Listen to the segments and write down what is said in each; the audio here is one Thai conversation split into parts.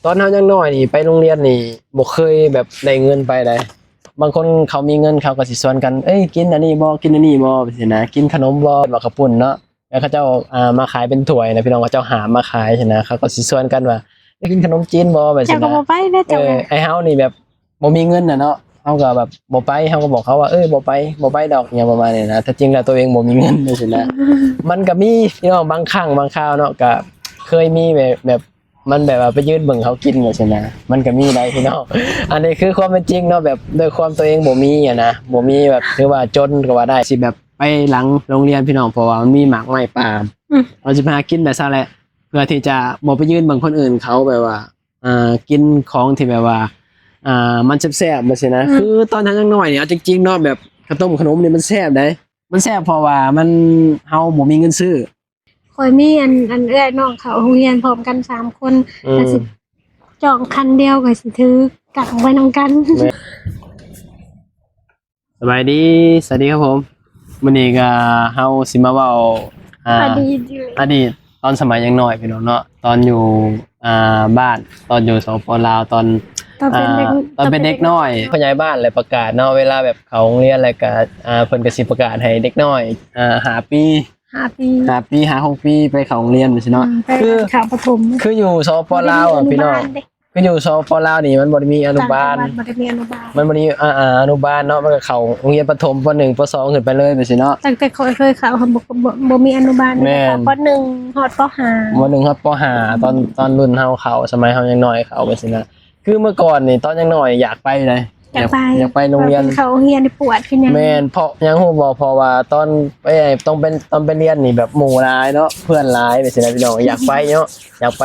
ตอนเฮายังน้อยนี่ไปโรงเรียนนี่บ่เคยแบบได้เงินไปได้บางคนเขามีเงินเขาก็สิชวนกันเอ้ยกินอันนี้บ่กินอันนี้บ่ไปสินะกินขนมบ่บักกะปุ่นเนาะแล้วเขาเจ้ามาขายเป็นถ้วยนะพี่น้องเขาเจ้าหามาขายใช่นะเขาก็สิชวนกันว่าได้กินขนมจีนบ่ไปสิ เจ้าก็ นะ บ่ไปนะเจ้า ไอ้เฮานี่แบบบ่มีเงินน่ะเนาะเฮาก็แบบบ่ไปเฮาก็บอกเขาว่าบ่ไปดอกอย่างประมาณนี้นะแต่จริงแล้วตัวเองบ่มีเงินจังซี่นะมันก็มีพี่น้องบางครั้งบางคราวเนาะก็เคยมีแบบมันแบบว่าไปยืนเบิ่งเขากินจังซี่นะมันก็มีได้พี่น้องอันนี้คือความเป็นจริงเนาะแบบด้วยความตัวเองบ่มีอ่ะนะบ่มีแบบถือว่าจนก็ว่าได้สิแบบไปหลังโรงเรียนพี่น้องเพราะว่ามันมีหมากไม้ป่าเราสิพากินแบบซะแหละเพื่อที่จะบ่ไปยืนเบิ่งคนอื่นเขาแบบว่ากินของที่แบบว่ามันแซ่บๆจังซี่นะคือตอนนั้นยังน้อยเนี่ยเอาจริงๆเนาะแบบข้าวต้มขนมนี่มันแซ่บได้มันแซ่บเพราะว่ามันเฮาบ่มีเงินซื้อข่อยมีอันเอื้อยน้องเขาโรงเรียนพร้อมกัน3คนก็สิจองคันเดียวก็สิถือกลับไปนำกันสวัสดีครับผมวันนี้ก็เฮาสิมาเว้าอดีตตอนสมัยยังน้อยพี่น้องเนาะตอนอยู่บ้านตอนอยู่สปลาวตอนเป็นเด็กน้อยผู้ใหญ่บ้านเลยประกาศเนาะเวลาแบบเขาโรงเรียนอะไรก็เพิ่นก็สิประกาศให้เด็กน้อย5 ปี5 6 ปีไปเข้าโรงเรียนจังซี่เนาะคือข่าวประถมคืออยู่สปลาวอ่ะพี่น้องคืออยู่สปลาวนี่มันบ่ได้มีอนุบาลบ่ได้มีอนุบาลมันบ่ได้อนุบาลเนาะมันก็เข้าโรงเรียนประถมป .1 ป .2 ขึ้นไปเลยจังซี่เนาะตั้งแต่เคยเข้าบ่มีอนุบาลป .1 ฮอดป .5 ป .1 ฮอดป .5 ตอนรุ่นเฮาเข้าสมัยเฮายังน้อยเข้าจังซี่นะคือเมื่อก่อนนี่ตอนยังน้อยอยากไปเลยอยากไปโรงเรียนเขาโรงเรียนปวดขึ้นยังแม่นเพราะยังฮู้บ่เพราะว่าตอนไปต้องเป็นตอนไปเรียนนี่แบบหมู่หลายเนาะเพื่อนหลายไปสินะพี่น้องอยากไปเนาะอยากไป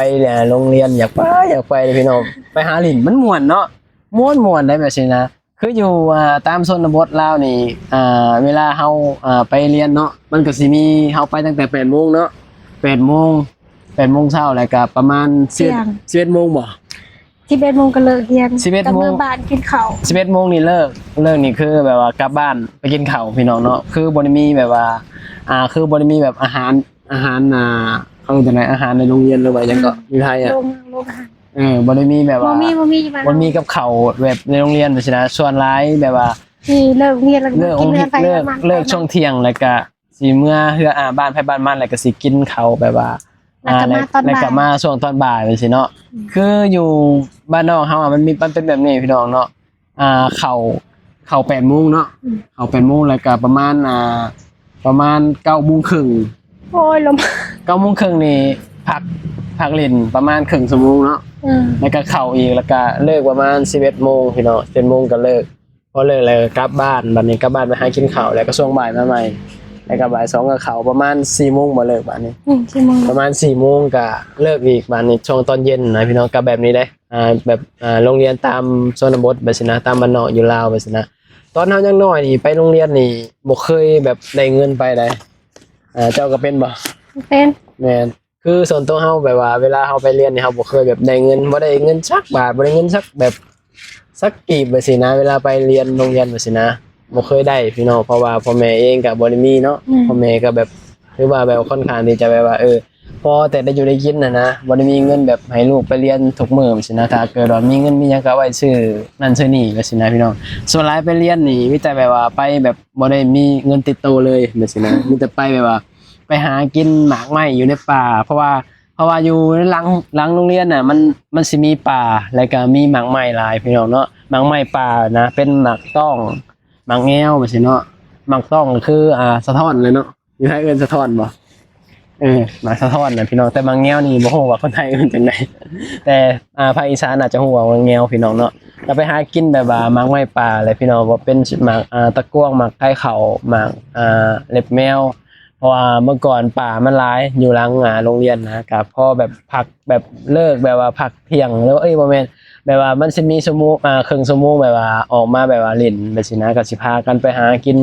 โรงเรียนอยากไปเลยพี่น้องไปหาหลินมันม่วนเนาะม่วนได้แบบสินะคืออยู่ตามชนบทลาวนี่เวลาเฮาไปเรียนเนาะมันก็สิมีเฮาไปตั้งแต่ 8:00 นเนาะ 8:00 นเช้าแล้วก็ประมาณ11:00 นบ่11 โมงก็เลิกเรียน 11 โมงบ้านกินข้าว11 โมงนี่เลิกนี่คือแบบว่ากลับบ้านไปกินข้าวพี่น้องเนาะคือบ่ได้มีแบบว่าคือบ่ได้มีแบบอาหารเขาเรียกจังได๋อาหารในโรงเรียนหรือว่าหยังก็อยู่ไทยอ่ะโรงอาหารบ่ได้มีแบบว่าบ่มีกับข้าวแบบในโรงเรียนจังซี่นะส่วนหลายแบบว่านี่เลิกเรียนแล้วกินเรือนไฟเลิกช่วงเที่ยงแล้วก็สิเมื่อเฮือบ้านไผบ้านมันแล้วก็สิกินข้าวแบบว่าแล้วก็มาช่วงตอนบ่ายจังซี่เนาะคืออยู่บ้านนอกเฮามันเป็นแบบนี้พี่น้องเนาะเข้า8:00 นเนาะเข้า8:00 นแล้วก็ประมาณ9:30 นโอ้ยลม9:30 นนี่พักเล่นประมาณครึ่งชั่วโมงเนาะแล้วก็เข้าอีกแล้วก็เลิกประมาณ 11:00 นพี่น้อง 11:00 นก็เลิกพอเลิกแล้วก็กลับบ้านบัดนี้กลับบ้านไปหากินข้าวแล้วก็ช่วงบ่ายมาใหม่แล้วก็บ่าย 2ก็เข้าประมาณ 4:00 นบ่เลิกบัดนี้ประมาณ 4:00 นก็เลิกอีกบัดนี้ช่วงตอนเย็นนะพี่น้องก็แบบนี้เด้แบบโรงเรียนตามชนบทแบบสินะตามบ้านนอกอยู่ลาวแบบสินะตอนเฮายังน้อยนี่ไปโรงเรียนนี่บ่เคยแบบได้เงินไปได้เจ้าก็เป็นบ่เป็นแม่นคือส่วนตัวเฮาแบบว่าเวลาเฮาไปเรียนนี่เฮาบ่เคยแบบได้เงินบ่ได้เงินสักบาทบ่ได้เงินสักแบบสักกีบแบบสินะเวลาไปเรียนโรงเรียนแบบสินะบ่เคยได้พี่น้องเพราะว่าพ่อแม่เองก็บ่ได้มีเนาะพ่อแม่ก็แบบคือว่าแบบค่อนข้างที่จะแบบว่าพอแต่ได้อยู่ได้กินนะบ่ได้มีเงินแบบให้ลูกไปเรียนทุกมื้อจังซี่นะถ้าเกิดว่ามีเงินมีหยังก็ไว้ซื้อนั่นซื้อนี่จังซี่นะพี่น้องส่วนหลายไปเรียนนี่มีแต่แบบว่าไปแบบบ่ได้มีเงินติดตัวเลยจังซี่นะมีแต่ไปแบบว่าไปหากินหมากไม้อยู่ในป่าเพราะว่าอยู่หลังโรงเรียนน่ะมันสิมีป่าแล้วก็มีหมากไม้หลายพี่น้องเนาะหมากไม้ป่านะเป็นหมากต้องหมากแง้วจังซี่เนาะหมากต้องคือสะท้อนเลยเนาะอยู่ไทยเอิ้นสะท้อนบ่หมากสะท้อนน่ะพี่น้องแต่บางแง้วนี่บ่ฮู้ว่าคนไทยเอิ้นจังได๋แต่ภาคอีสานอาจจะฮู้ว่าแง้วพี่น้องเนาะแล้วไปหากินแบบว่าหมากไม้ป่าเลยพี่น้องบ่เป็นหมากตะกั่วหมากไข่เขาหมากเล็บแมวเพราะว่าเมื่อก่อนป่ามันหลายอยู่หลังโรงเรียนนะก็พอแบบพักแบบเลิกแบบว่าพักเที่ยงแล้วบ่แม่นแบบว่ามันสิมีชั่วโมงครึ่งชั่วโมงแบบว่าออกมาแบบว่าเล่นแบบสินะก็สิพากันไปหากิน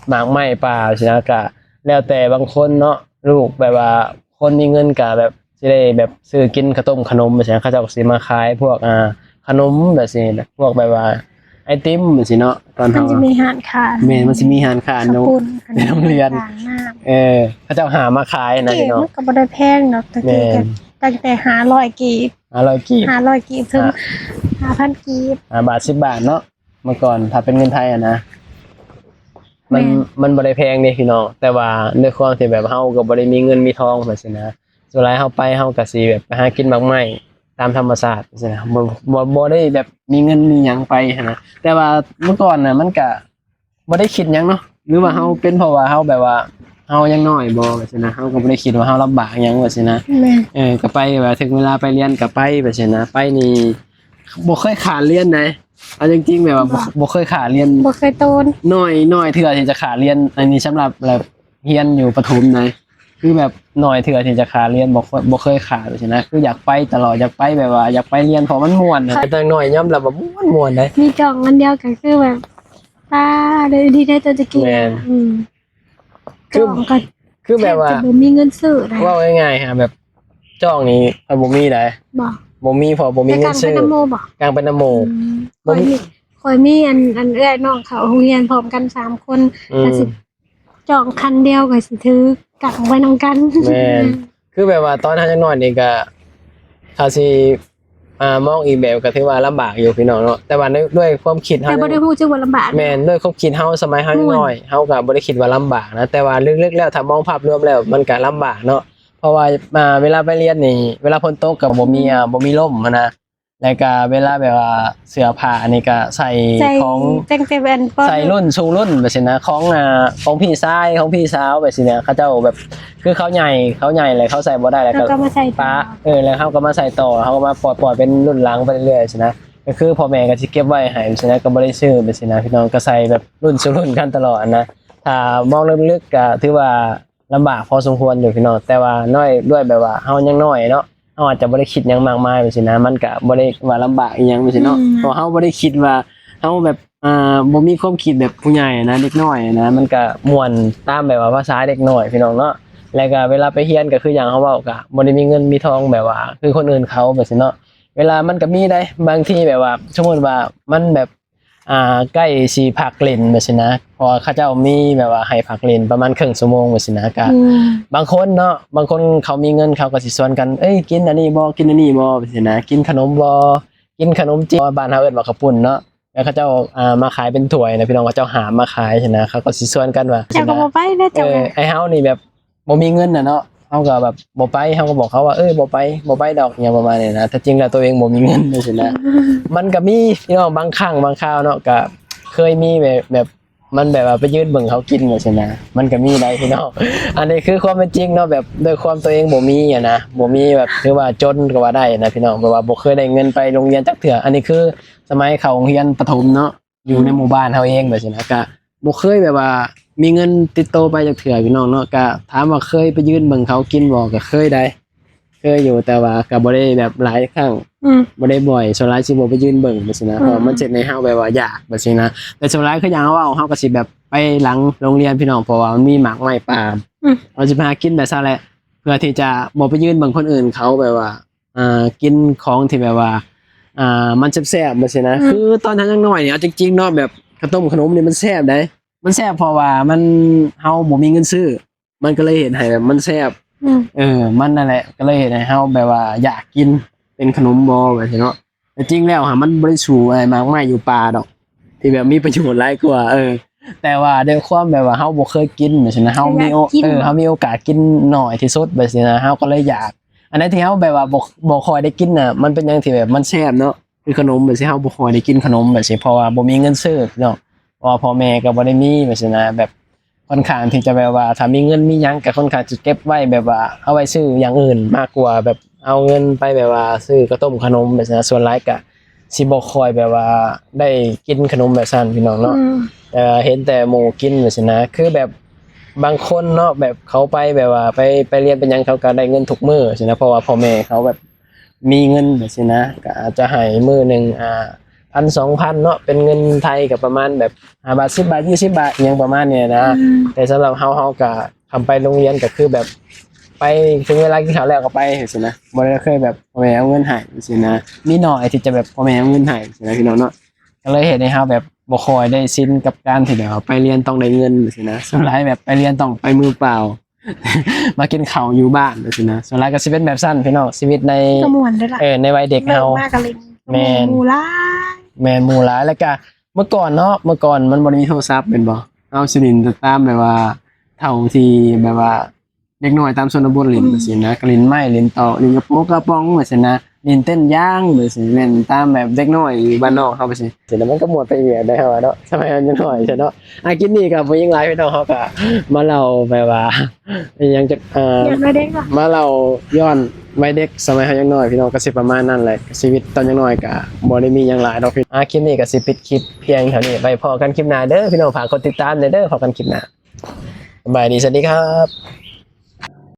หมากไม้ป่าสินะก็แล้วแต่บางคนเนาะลูกแบบว่าคนมีเงินก็แบบสิได้แบบซื้อกินข้าวต้มขนมแบบนี้เขาเจ้าก็สิมาขายพวกขนมแบบนี้พวกแบบว่าไอติมแบบนี้เนาะตอนมันจะมีร้านค้าแม่มันสิมีร้านค้าในโรงเรียนเขาเจ้าหามาขายนะพี่น้องมันก็บ่ได้แพงเนาะตะกี้กัน ตั้งแต่500กีบ 500กีบ 500กีบถึง5,000กีบ 5 บาท 10 บาทเนาะเมื่อก่อนถ้าเป็นเงินไทยอ่ะนะมัน แม่น มันบ่ได้แพงเด้พี่น้องแต่ว่าด้วยความที่แบบเฮาก็บ่ได้มีเงินมีทองแบบนี้นะสุดท้ายเฮาไปเฮาก็สิแบบไปหากินหมากไม้ตามธรรมชาติจังซี่นะบ่ได้แบบมีเงินมีหยังไปหั้นนะแต่ว่าเมื่อก่อนน่ะมันก็บ่ได้คิดหยังเนาะหรือว่าเฮาเป็นเพราะว่าเฮาแบบว่าเฮายังน้อยบ่แบบนี้นะเฮาก็บ่ได้คิดว่าเฮาลำบากหยังแบบนี้นะ แม่น ก็ไปแบบถึงเวลาไปเรียนก็ไปแบบนี้นะไปนี่บ่เคยขาดเรียนนะเอาจริงๆแบบว่าบ่เคยขาดเรียน บ่เคยโตน น้อยเถื่อที่จะขาดเรียนอันนี้สำหรับแบบเรียนอยู่ประถมนะคือแบบน้อยเถื่อที่จะขาดเรียนบ่เคยขาดแบบนี้นะคืออยากไปตลอดอยากไปแบบว่าอยากไปเรียนเพราะมันม่วนนะแต่ตั้งน้อยย่อมรับว่าม่วนๆเลย มีจองอันเดียวก็คือแบบป้าเลยที่ได้ตัวจะกิน แม่น จองก็ คือแบบว่า จะบ่มีเงินซื้อได้ เว่าง่ายๆฮะแบบจ้องนี้บ่มีได้ บ่ บ่มีเพอบ่มี แต่ เงิ กาน รไป ซื้อ น้ำโมบ่ กลางเป็นน้ำโม คอยมีอันเอื้อยน้องเขาโรงเรียนพร้อมกัน3คน อื ก็ ม สิจองคันเดียวก็สิถือกลับไปนำกัน แม่น คือแบบว่าตอนนั้นยังน้อยนี่ก็เขาสิมองอีกแบบก็ถือว่าลำบากอยู่พี่น้องเนาะแต่ว่าด้วยความคิด แต่ เฮา บ่ได้ฮู้จักว่าลำบาก แม่นด้วยความคิดเฮาสมัยเฮายังน้อยเฮาก็บ่ได้คิดว่าลำบากนะแต่ว่าลึกๆแล้วถ้ามองภาพรวมแล้วมันก็ลำบากเนาะเพราะว่าเวลาไปเรียนนี่เวลาฝนตกก็บ่มีร่มหั้นนะแล้วก็เวลาแบบว่าเสื้อผ้านี่ก็ใส่ ใจ ของ จังแต่เป็นป ใส่รุ่นชูรุ่นแบบนี้นะของพี่ชายของพี่สาวแบบนี้นะเขาเจ้าแบบคือเขาใหญ่เลยเขาใส่บ่ได้แล้ว แล้ว ก็ ก็มาใส่ ป้าแล้วเขาก็มาใส่ต่อเขาก็มาปล่อยเป็นรุ่นหลังไปเรื่อยๆใช่นะก็คือพ่อแม่ก็สิเก็บไว้ให้ใช่นะก็บ่ได้ซื้อไปสินะพี่น้องก็ใส่แบบรุ่นสู่รุ่นกันตลอดนะถ้ามองลึกๆก็ถือว่าลำบากพอสมควรอยู่พี่น้องแต่ว่าน้อยด้วยแบบว่าเฮายังน้อยเนาะเฮาอาจจะบ่ได้คิดหยังมากมายไปสินะมันก็บ่ได้ว่าลำบากอีหยังไปสิเนาะเพราะเฮาบ่ได้คิดว่าเฮาแบบบ่มีความคิดแบบผู้ใหญ่นะเด็กน้อยนะมันก็ม่วนตามแบบว่าภาษาเด็กน้อยพี่น้องเนาะ แล้วก็เวลาไปเรียนก็คืออย่างเขาเว้าก็บ่ได้มีเงินมีทองแบบว่า คือคนอื่นเขาแบบนี้เนาะเวลามันก็มีได้บางทีแบบว่าสมมุติว่ามันแบบใกล้สิพักเล่นแบบนี้นะเพอเขาเจ้ามีแบบว่าให้พักเล่นประมาณครึ่งชั่วโมงแบบนี้นะก็บางคนเนาะบางคนเขามีเงินเขาก็สิชวนกันเอ้ยกินอันนี้บ่กินอันนี้บ่แบบนี้นะกินขนมบ่กินขนมจีนบ้านเฮาเอิ้นว่าข้าวปุ้นเนาะแล้วเขาเจ้ามาขายเป็นถ้วยนะพี่น้องเขาเจ้าหามาขายใช่นะเขาก็สิชวนกันว่า เจ้าก็บ่ไปได้เจ้าก็ ไอ้เฮานี่แบบบ่มีเงินน่ะเนาะเฮาก็แบบบ่ไปเฮาก็บอกเขาว่าบ่ไปดอกอย่างประมาณนี้นะแต่จริงแล้วตัวเองบ่มีเงินจังซี่นะมันก็มีพี่น้องบางครั้งบางคราวเนาะก็เคยมีแบบมันแบบว่าไปยืนเบิ่งเขากินจังซี่นะมันก็มีได้พี่น้องอันนี้คือความเป็นจริงเนาะแบบด้วยความตัวเองบ่มีอ่ะนะบ่มีแบบถือว่าจนก็ว่าได้นะพี่น้องเพราะว่าบ่เคยได้เงินไปโรงเรียนจักเทื่ออันนี้คือสมัยเข้าโรงเรียนประถมเนาะอยู่ในหมู่บ้านเฮาเองแบบนี้นะก็บ่เคยแบบว่า มีเงินติดโตวไปจากเถื่อพี่น้องเนาะก็ถามว่าเคยไปยืนเบิ่งเขากินบ่ก็เคยได้เคยอยู่แต่ว่าก็บ่ได้แบบหลายครั้งบ่ได้บ่อยส่วนหลายสิบ่ไปยืนเบิ่งจังซี่นะเพราะมันเจ็บในเฮาแบบว่าอยากจังซี่นะแต่ส่วนหลายคืออย่างเฮาก็สิแบบไปหลังโรงเรียนพี่น้องเพราะว่ามันมีหมากไม้ป่าเราสิพากินแบบซะแหละเพื่อที่จะบ่ไปยืนเบิ่งคนอื่นเขาแบบว่ากินของที่แบบว่ามันแซ่บๆจังซี่นะคือตอนนั้นยังน้อยเนี่ยเอาจริงๆเนาะแบบข้าวต้มขนมนี่มันแซ่บได้ มันแซ่บเพราะว่ามันเฮาบ่มีเงินซื้อมันก็เลยเห็นให้แบบมันแซ่บมันนั่นแหละก็เลยเห็นให้เฮาแบบว่าอยากกินเป็นขนมบ่แบบนี้เนาะแต่จริงแล้วมันบ่ได้สูอะไรมากมายอยู่ป่าดอกที่แบบมีประโยชน์หลายกว่าแต่ว่าด้วยความแบบว่าเฮาบ่เคยกินแบบนี้นะเฮามีโอกาสกินน้อยที่สุดแบบนี้นะเฮาก็เลยอยากอันนั้นที่เฮาแบบว่าบ่ค่อยได้กินน่ะมันเป็นหยังที่แบบมันแซ่บเนาะคือขนมแบบที่เฮาบ่ค่อยได้กินขนมแบบนี้เพราะว่าบ่มีเงินซื้อเนาะ เพราะพ่อแม่ก็บ่ได้มีแบบนี้นะแบบค่อนข้างที่จะแบบว่าถ้ามีเงินมีหยังก็ค่อนข้างจะเก็บไว้แบบว่าเอาไว้ซื้ออย่างอื่นมากกว่าแบบเอาเงินไปแบบว่าซื้อกระต้มขนมแบบนี้ส่วนหลายก็สิบ่ค่อยแบบว่าได้กินขนมแบบนั้นพี่น้องเนาะเห็นแต่หมู่กินแบบนี้นะคือแบบบางคนเนาะแบบเขาไปแบบว่าไปเรียนเป็นหยังเขาก็ได้เงินทุกมื้อใช่นะเพราะว่าพ่อแม่เขาแบบมีเงินแบบนี้นะก็อาจจะให้มื้อนึง1,000-2,000เนาะเป็นเงินไทยก็ประมาณแบบ5 บาท10 บาท20 บาทอหยังประมาณเนี้ยนะแต่สำหรับเฮาก็ทำไปโรงเรียนก็คือแบบไปถึงเวลากินข้าวแล้วก็ไปจังซี่นะบ่ได้เคยแบบพ่อแม่เอาเงินให้จังซี่นะมีน้อยที่จะแบบพ่อแม่เอาเงินให้จังซี่นะพี่น้องเนาะก็เลยเฮ็ดให้เฮาแบบบ่ค่อยได้ชินกับการที่แบบว่าไปเรียนต้องได้เงินจังซี่นะส่วนหลายแบบไปเรียนต้องไปมือเปล่า มากินข้าวอยู่บ้านจังซี่นะส่วนหลายก็สิเป็นแบบสั้นพี่น้องชีวิตใน ก็ม่วนเด้อล่ะ ในวัยเด็ก เลิ เฮาก มากกะลิง แม่น หมู่หลาย แม่นหมู่หลายแล้วก็เมื่อก่อนเนาะเมื่อก่อนมันบ่ได้มีโทรศัพท์เป็นบ่เอาสิลินตามแบบว่าเท่าที่แบบว่าเด็กน้อยตามชนบทลินจังซี่นะก็ลินไม้ลินตอกลินกระโปงกระป๋องจังซี่นะลินเต้นย่างจังซี่แม่นตามแบบเด็กน้อยอยู่บ้านนอกเฮาไปสิสิแล้วมันก็หมดไปอีกได้เฮาเนาะสมัยนั้นยังน้อยใช่เนาะกินนี่ก็บ่ยิ่งหลายพี่น้องเฮาก็มาเล่าแบบว่าอิหยังจะอยากมาเด็กว่ะ มาเราย้อนวัยเด็กสมัยเฮายังน้อยพี่น้องก็สิประมาณนั้นแหละชีวิตตอนยังน้อยก็บ่ได้มีหยังหลายดอกพี่คลิปนี้ก็สิปิดคลิปเพียงเท่านี้ไว้พอกันคลิปหน้าเด้อพี่น้องฝากกดติดตามเด้อพอกันคลิปหน้าสบายดีสวัสดีครับ